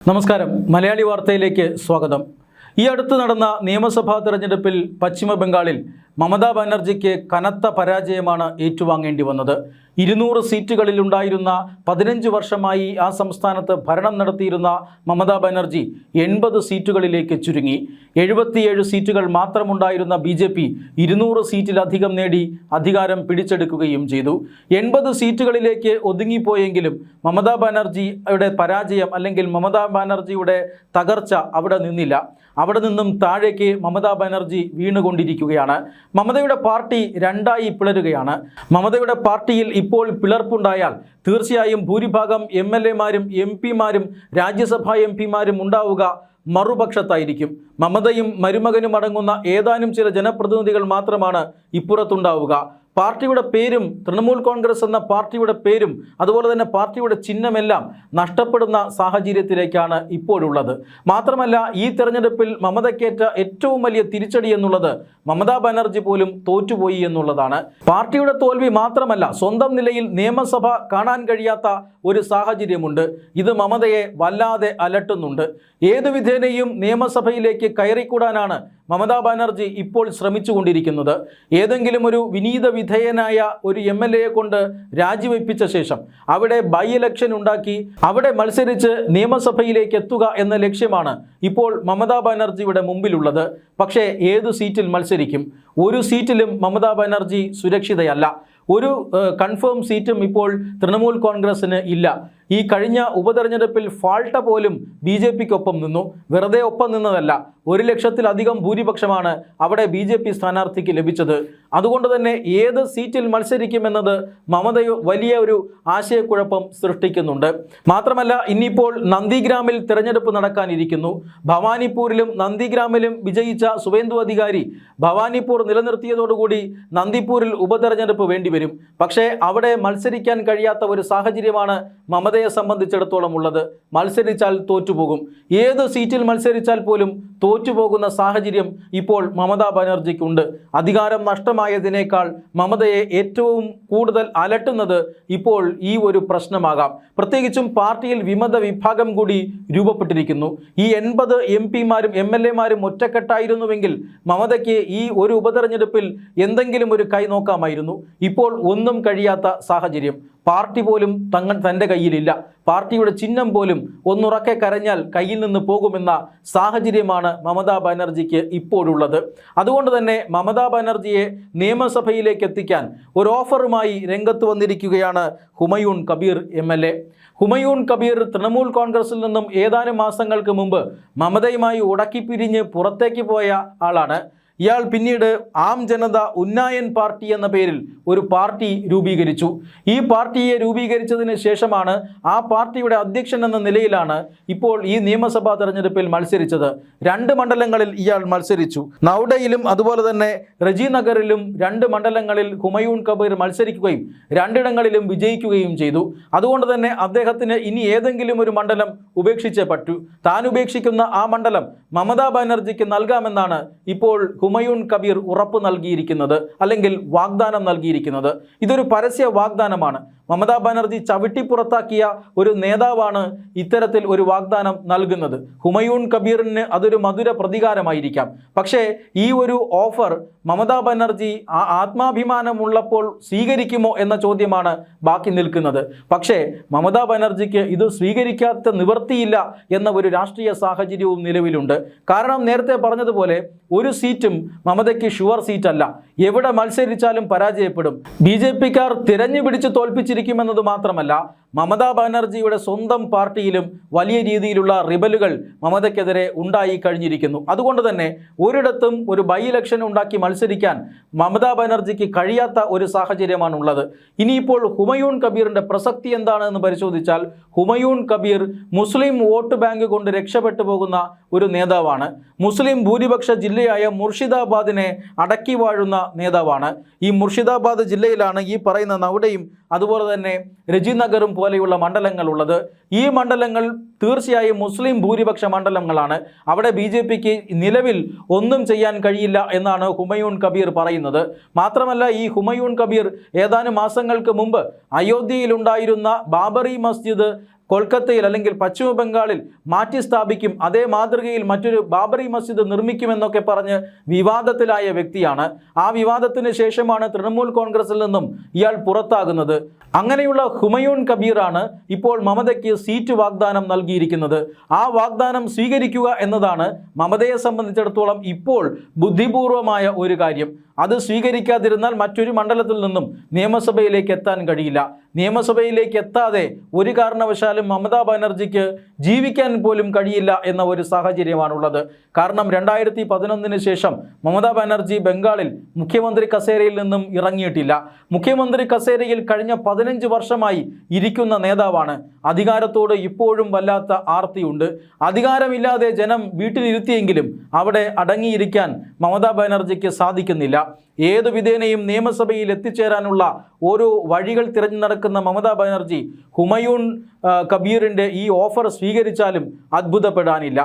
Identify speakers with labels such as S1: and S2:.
S1: നമസ്കാരം. മലയാളി വാർത്തയിലേക്ക് സ്വാഗതം. ഈ അടുത്ത് നടന്ന നിയമസഭാ തെരഞ്ഞെടുപ്പിൽ പശ്ചിമ ബംഗാളിൽ മമതാ ബാനർജിക്ക് കനത്ത പരാജയമാണ് ഏറ്റുവാങ്ങേണ്ടി വന്നത്. 200 സീറ്റുകളിലുണ്ടായിരുന്ന 15 വർഷമായി ആ സംസ്ഥാനത്ത് ഭരണം നടത്തിയിരുന്ന മമതാ ബാനർജി 80 സീറ്റുകളിലേക്ക് ചുരുങ്ങി. 77 സീറ്റുകൾ മാത്രമുണ്ടായിരുന്ന BJP 200 സീറ്റിലധികം നേടി അധികാരം പിടിച്ചെടുക്കുകയും ചെയ്തു. 80 സീറ്റുകളിലേക്ക് ഒതുങ്ങിപ്പോയെങ്കിലും മമതാ ബാനർജിയുടെ പരാജയം അല്ലെങ്കിൽ മമതാ ബാനർജിയുടെ തകർച്ച അവിടെ നിന്നില്ല. അവിടെ നിന്നും താഴേക്ക് മമതാ ബാനർജി വീണുകൊണ്ടിരിക്കുകയാണ്. മമതയുടെ പാർട്ടി രണ്ടായി പിളരുകയാണ്. മമതയുടെ പാർട്ടിയിൽ ഇപ്പോൾ പിളർപ്പുണ്ടായാൽ തീർച്ചയായും ഭൂരിഭാഗം MLA-മാരും MP-മാരും രാജ്യസഭാ MP-മാരും ഉണ്ടാവുക മറുപക്ഷത്തായിരിക്കും. മമതയും മരുമകനും അടങ്ങുന്ന ഏതാനും ചില ജനപ്രതിനിധികൾ മാത്രമാണ് ഇപ്പുറത്തുണ്ടാവുക. പാർട്ടിയുടെ പേരും തൃണമൂൽ കോൺഗ്രസ് എന്ന പാർട്ടിയുടെ പേരും അതുപോലെ തന്നെ പാർട്ടിയുടെ ചിഹ്നമെല്ലാം നഷ്ടപ്പെടുന്ന സാഹചര്യത്തിലേക്കാണ് ഇപ്പോഴുള്ളത്. മാത്രമല്ല, ഈ തെരഞ്ഞെടുപ്പിൽ മമതയ്ക്കേറ്റ ഏറ്റവും വലിയ തിരിച്ചടി എന്നുള്ളത് മമതാ ബാനർജി പോലും തോറ്റുപോയി എന്നുള്ളതാണ്. പാർട്ടിയുടെ തോൽവി മാത്രമല്ല, സ്വന്തം നിലയിൽ നിയമസഭ കാണാൻ കഴിയാത്ത ഒരു സാഹചര്യമുണ്ട്. ഇത് മമതയെ വല്ലാതെ അലട്ടുന്നുണ്ട്. ഏതു വിധേനയും നിയമസഭയിലേക്ക് കയറിക്കൂടാനാണ് മമതാ ബാനർജി ഇപ്പോൾ ശ്രമിച്ചുകൊണ്ടിരിക്കുന്നത്. ഏതെങ്കിലും ഒരു വിനീത വിധേയനായ ഒരു MLA-യെ കൊണ്ട് രാജിവെപ്പിച്ച ശേഷം അവിടെ ബൈ ഇലക്ഷൻ ഉണ്ടാക്കി അവിടെ മത്സരിച്ച് നിയമസഭയിലേക്ക് എത്തുക എന്ന ലക്ഷ്യമാണ് ഇപ്പോൾ മമതാ ബാനർജിയുടെ മുമ്പിലുള്ളത്. പക്ഷേ ഏതു സീറ്റിൽ മത്സരിക്കും? ഒരു സീറ്റിലും മമതാ ബാനർജി സുരക്ഷിതയല്ല. ഒരു കൺഫേം സീറ്റും ഇപ്പോൾ തൃണമൂൽ കോൺഗ്രസിന് ഇല്ല. ഈ കഴിഞ്ഞ ഉപതെരഞ്ഞെടുപ്പിൽ ഫാൾട്ട പോലും BJP-ക്കൊപ്പം നിന്നു. വെറുതെ ഒപ്പം നിന്നതല്ല, 1 ലക്ഷത്തിലധികം ഭൂരിപക്ഷമാണ് അവിടെ BJP സ്ഥാനാർത്ഥിക്ക് ലഭിച്ചത്. അതുകൊണ്ട് തന്നെ ഏത് സീറ്റിൽ മത്സരിക്കുമെന്നത് മമതയോ വലിയ ഒരു ആശയക്കുഴപ്പം സൃഷ്ടിക്കുന്നുണ്ട്. മാത്രമല്ല, ഇനിയിപ്പോൾ നന്ദിഗ്രാമിൽ തിരഞ്ഞെടുപ്പ് നടക്കാനിരിക്കുന്നു. ഭവാനിപ്പൂരിലും നന്ദിഗ്രാമിലും വിജയിച്ച സുവേന്ദു അധികാരി ഭവാനിപ്പൂർ നിലനിർത്തിയതോടുകൂടി നന്ദിപ്പൂരിൽ ഉപതെരഞ്ഞെടുപ്പ് വേണ്ടിവരും. പക്ഷേ അവിടെ മത്സരിക്കാൻ കഴിയാത്ത ഒരു സാഹചര്യമാണ് മമതയെ സംബന്ധിച്ചിടത്തോളം ഉള്ളത്. മത്സരിച്ചാൽ തോറ്റുപോകും. ഏത് സീറ്റിൽ മത്സരിച്ചാൽ പോലും തോറ്റുപോകുന്ന സാഹചര്യം ഇപ്പോൾ മമതാ ബാനർജിക്കുണ്ട്. അധികാരം നഷ്ടമായതിനേക്കാൾ മമതയെ ഏറ്റവും കൂടുതൽ അലട്ടുന്നത് ഇപ്പോൾ ഈ ഒരു പ്രശ്നമാകാം. പ്രത്യേകിച്ചും പാർട്ടിയിൽ വിമത വിഭാഗം കൂടി രൂപപ്പെട്ടിരിക്കുന്നു. ഈ 80 MP-മാരും MLA-മാരും ഒറ്റക്കെട്ടായിരുന്നുവെങ്കിൽ മമതയ്ക്ക് ഈ ഒരു ഉപതെരഞ്ഞെടുപ്പിൽ എന്തെങ്കിലും ഒരു കൈ നോക്കാമായിരുന്നു. ഇപ്പോൾ ഒന്നും കഴിയാത്ത സാഹചര്യം. പാർട്ടി പോലും തൻ്റെ കയ്യിലില്ല. പാർട്ടിയുടെ ചിഹ്നം പോലും ഒന്നുറക്കെ കരഞ്ഞാൽ കയ്യിൽ നിന്ന് പോകുമെന്ന സാഹചര്യമാണ് മമതാ ബാനർജിക്ക് ഇപ്പോഴുള്ളത്. അതുകൊണ്ട് തന്നെ മമതാ ബാനർജിയെ നിയമസഭയിലേക്ക് എത്തിക്കാൻ ഒരു ഓഫറുമായി രംഗത്ത് വന്നിരിക്കുകയാണ് ഹുമയൂൺ കബീർ MLA. ഹുമയൂൺ കബീർ തൃണമൂൽ കോൺഗ്രസിൽ നിന്നും ഏതാനും മാസങ്ങൾക്ക് മുമ്പ് മമതയുമായി ഉടക്കിപ്പിരിഞ്ഞ് പുറത്തേക്ക് പോയ ആളാണ്. ഇയാൾ പിന്നീട് ആം ജനത ഉന്നയൻ പാർട്ടി എന്ന പേരിൽ ഒരു പാർട്ടി രൂപീകരിച്ചു. ഈ പാർട്ടിയെ രൂപീകരിച്ചതിന് ശേഷമാണ് ആ പാർട്ടിയുടെ അധ്യക്ഷൻ എന്ന നിലയിലാണ് ഇപ്പോൾ ഈ നിയമസഭാ തെരഞ്ഞെടുപ്പിൽ മത്സരിച്ചത്. 2 മണ്ഡലങ്ങളിൽ ഇയാൾ മത്സരിച്ചു. നൗഡയിലും അതുപോലെ തന്നെ റജിനഗറിലും 2 മണ്ഡലങ്ങളിൽ ഹുമയൂൺ കബീർ മത്സരിക്കുകയും 2ഇടങ്ങളിലും വിജയിക്കുകയും ചെയ്തു. അതുകൊണ്ട് തന്നെ അദ്ദേഹത്തിന് ഇനി ഏതെങ്കിലും ഒരു മണ്ഡലം ഉപേക്ഷിച്ചേ പറ്റൂ. താൻ ഉപേക്ഷിക്കുന്ന ആ മണ്ഡലം മമതാ ബാനർജിക്ക് നൽകാമെന്നാണ് ഇപ്പോൾ ഹുമയൂൺ കബീർ ഉറപ്പ് നൽകിയിരിക്കുന്നത്, അല്ലെങ്കിൽ വാഗ്ദാനം നൽകിയിരിക്കുന്നത്. ഇതൊരു പരസ്യ വാഗ്ദാനമാണ്. മമതാ ബാനർജി ചവിട്ടിപ്പുറത്താക്കിയ ഒരു നേതാവാണ് ഇത്തരത്തിൽ ഒരു വാഗ്ദാനം നൽകുന്നത്. ഹുമയൂൺ കബീറിന് അതൊരു മധുര പ്രതികാരമായിരിക്കാം. പക്ഷേ ഈ ഒരു ഓഫർ മമതാ ബാനർജി ആത്മാഭിമാനമുള്ളപ്പോൾ സ്വീകരിക്കുമോ എന്ന ചോദ്യമാണ് ബാക്കി നിൽക്കുന്നത്. പക്ഷേ മമതാ ബാനർജിക്ക് ഇത് സ്വീകരിക്കാത്ത നിവൃത്തിയില്ല എന്ന ഒരു രാഷ്ട്രീയ സാഹചര്യവും നിലവിലുണ്ട്. കാരണം നേരത്തെ പറഞ്ഞതുപോലെ ഒരു സീറ്റും മമതയ്ക്ക് ഷുവർ സീറ്റല്ല. എവിടെ മത്സരിച്ചാലും പരാജയപ്പെടും. BJP-ക്കാർ തിരഞ്ഞു പിടിച്ച് തോൽപ്പിച്ചിരിക്കുമെന്നത് മാത്രമല്ല, മമതാ ബാനർജിയുടെ സ്വന്തം പാർട്ടിയിലും വലിയ രീതിയിലുള്ള റിബലുകൾ മമതയ്ക്കെതിരെ ഉണ്ടായി കഴിഞ്ഞിരിക്കുന്നു. അതുകൊണ്ട് തന്നെ ഒരിടത്തും ഒരു ബൈ ഇലക്ഷൻ ഉണ്ടാക്കി മത്സരിക്കാൻ മമതാ ബാനർജിക്ക് കഴിയാത്ത ഒരു സാഹചര്യമാണുള്ളത്. ഇനിയിപ്പോൾ ഹുമയൂൺ കബീറിൻ്റെ പ്രസക്തി എന്താണെന്ന് പരിശോധിച്ചാൽ, ഹുമയൂൺ കബീർ മുസ്ലിം വോട്ട് ബാങ്ക് കൊണ്ട് രക്ഷപ്പെട്ടു പോകുന്ന ഒരു നേതാവാണ്. മുസ്ലിം ഭൂരിപക്ഷ ജില്ലയായ മുർഷിദാബാദിനെ അടക്കി വാഴുന്ന നേതാവാണ്. ഈ മുർഷിദാബാദ് ജില്ലയിലാണ് ഈ പറയുന്ന നൗഡയും അതുപോലെ തന്നെ രജിനഗറും പോലെയുള്ള മണ്ഡലങ്ങളുള്ളത്. ഈ മണ്ഡലങ്ങൾ തീർച്ചയായും മുസ്ലിം ഭൂരിപക്ഷ മണ്ഡലങ്ങളാണ്. അവിടെ BJP-ക്ക് നിലവിൽ ഒന്നും ചെയ്യാൻ കഴിയില്ല എന്നാണ് ഹുമയൂൺ കബീർ പറയുന്നത്. മാത്രമല്ല, ഈ ഹുമയൂൺ കബീർ ഏതാനും മാസങ്ങൾക്ക് മുമ്പ് അയോധ്യയിലുണ്ടായിരുന്ന ബാബറി മസ്ജിദ് കൊൽക്കത്തയിൽ അല്ലെങ്കിൽ പശ്ചിമ ബംഗാളിൽ മാറ്റി സ്ഥാപിക്കും, അതേ മാതൃകയിൽ മറ്റൊരു ബാബറി മസ്ജിദ് നിർമ്മിക്കുമെന്നൊക്കെ പറഞ്ഞ് വിവാദത്തിലായ വ്യക്തിയാണ്. ആ വിവാദത്തിന് ശേഷമാണ് തൃണമൂൽ കോൺഗ്രസിൽ നിന്നും ഇയാൾ പുറത്താകുന്നത്. അങ്ങനെയുള്ള ഹുമയൂൺ കബീറാണ് ഇപ്പോൾ മമതയ്ക്ക് സീറ്റ് വാഗ്ദാനം നൽകിയിരിക്കുന്നത്. ആ വാഗ്ദാനം സ്വീകരിക്കുക എന്നതാണ് മമതയെ സംബന്ധിച്ചിടത്തോളം ഇപ്പോൾ ബുദ്ധിപൂർവമായ ഒരു കാര്യം. അത് സ്വീകരിക്കാതിരുന്നാൽ മറ്റൊരു മണ്ഡലത്തിൽ നിന്നും നിയമസഭയിലേക്ക് എത്താൻ കഴിയില്ല. നിയമസഭയിലേക്ക് എത്താതെ ഒരു കാരണവശാലും മമതാ ബാനർജിക്ക് ജീവിക്കാൻ പോലും കഴിയില്ല എന്ന ഒരു സാഹചര്യമാണുള്ളത്. കാരണം 2011 ശേഷം മമതാ ബാനർജി ബംഗാളിൽ മുഖ്യമന്ത്രി കസേരയിൽ നിന്നും ഇറങ്ങിയിട്ടില്ല. മുഖ്യമന്ത്രി കസേരയിൽ കഴിഞ്ഞ 15 വർഷമായി ഇരിക്കുന്ന നേതാവാണ്. അധികാരത്തോട് ഇപ്പോഴും വല്ലാത്ത ആർത്തിയുണ്ട്. അധികാരമില്ലാതെ ജനം വീട്ടിലിരുത്തിയെങ്കിലും അവിടെ അടങ്ങിയിരിക്കാൻ മമതാ ബാനർജിക്ക് സാധിക്കുന്നില്ല. ഏതു വിധേനയും നിയമസഭയിൽ എത്തിച്ചേരാനുള്ള ഓരോ വഴികൾ തിരഞ്ഞു നടക്കുന്ന മമതാ ബാനർജി ഹുമയൂൺ കബീറിൻ്റെ ഈ ഓഫർ സ്വീകരിച്ചാലും അത്ഭുതപ്പെടാനില്ല.